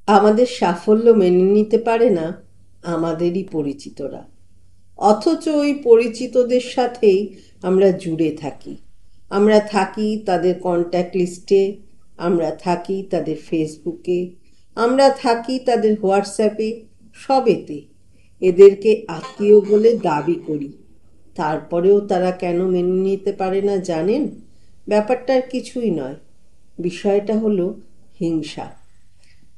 আমাদের সাফল্য মেনে নিতে পারে না আমাদেরই পরিচিতরা, অথচ ওই পরিচিতদের সাথেই আমরা জুড়ে থাকি। আমরা থাকি তাদের কন্ট্যাক্ট লিস্টে, আমরা থাকি তাদের ফেসবুকে, আমরা থাকি তাদের হোয়াটসঅ্যাপে, সবেতে। এদেরকে আত্মীয় বলে দাবি করি। তারপরেও তারা কেন মেনে নিতে পারে না জানেন? ব্যাপারটার কিছুই নয়, বিষয়টা হলো হিংসা।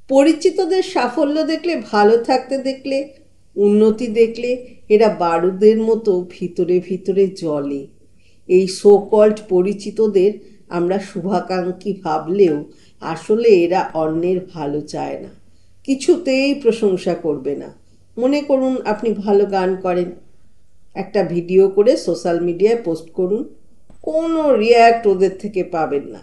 পরিচিতদের সাফল্য দেখলে, ভালো থাকতে দেখলে, উন্নতি দেখলে এরা বারুদের মতো ভিতরে ভিতরে জ্বলে। এই সো কল্ড পরিচিতদের আমরা শুভাকাঙ্ক্ষী ভাবলেও আসলে এরা অন্যের ভালো চায় না, কিছুতেই প্রশংসা করবে না। মনে করুন আপনি ভালো গান করেন, একটা ভিডিও করে সোশ্যাল মিডিয়ায় পোস্ট করুন, কোনো রিয়্যাক্ট ওদের থেকে পাবেন না।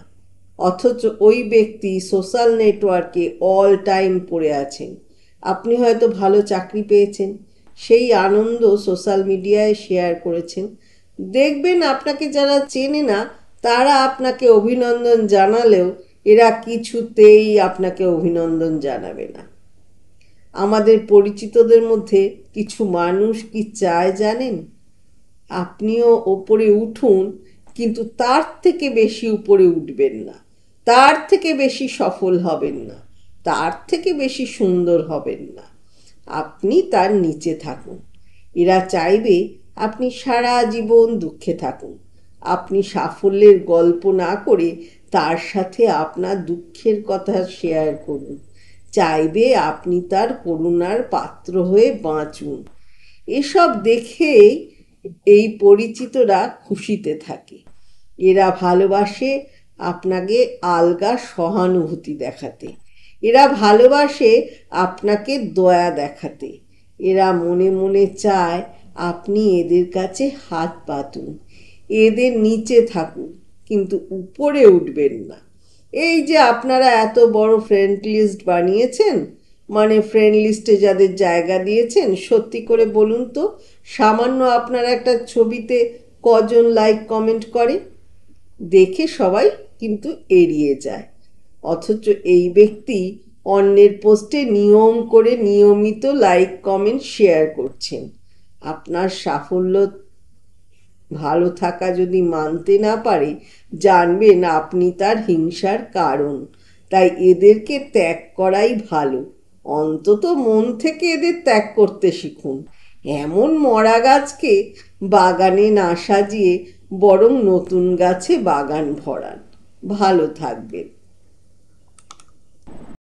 অথচ ওই ব্যক্তি সোশ্যাল নেটওয়ার্কে অল টাইম পড়ে আছেন। আপনি হয়তো ভালো চাকরি পেয়েছেন, সেই আনন্দ সোশ্যাল মিডিয়ায় শেয়ার করেছেন। দেখবেন আপনাকে যারা চেনে না তারা আপনাকে অভিনন্দন জানালেও এরা কিছুতেই আপনাকে অভিনন্দন জানাবে না। আমাদের পরিচিতদের মধ্যে কিছু মানুষ কি চায় জানেন? আপনিও ওপরে উঠুন, কিন্তু তার থেকে বেশি উপরে উঠবেন না, তার থেকে বেশি সফল হবেন না, তার থেকে বেশি সুন্দর হবেন না। আপনি তার নিচে থাকুন। এরা চাইবে আপনি সারা জীবন দুঃখে থাকুন। আপনি সাফল্যের গল্প না করে তার সাথে আপনার দুঃখের কথা শেয়ার করুন। চাইবে আপনি তার করুণার পাত্র হয়ে বাঁচুন। এসব দেখেই এই পরিচিতরা খুশিতে থাকে। এরা ভালোবাসে আপনাকে আলগা সহানুভূতি দেখাতে। এরা ভালোবাসে আপনাকে দয়া দেখাতে। এরা মনে মনে চায় আপনি এদের কাছে হাত পাতুন, এদের নিচে থাকুন, কিন্তু উপরে উঠবেন না। এই যে আপনারা এত বড় ফ্রেন্ড লিস্ট বানিয়েছেন, মানে ফ্রেন্ড লিস্টে যাদের জায়গা দিয়েছেন, সত্যি করে বলুন তো, সামান্য আপনার একটা ছবিতে কজন লাইক কমেন্ট করে? দেখে সবাই কিন্তু এড়িয়ে যায়। অথচ এই ব্যক্তি অন্যের পোস্টে নিয়ম করে নিয়মিত লাইক কমেন্ট শেয়ার করছেন। আপনার সাফল্য, ভালো থাকা যদি মানতে না পারে, জানবেন আপনি তার হিংসার কারণ। তাই এদেরকে ত্যাগ করাই ভালো। অন্তত মন থেকে এদের ত্যাগ করতে শিখুন। এমন মরা গাছকে বাগানে না সাজিয়ে বরং নতুন গাছে বাগান ভরান। ভালো থাকবেন।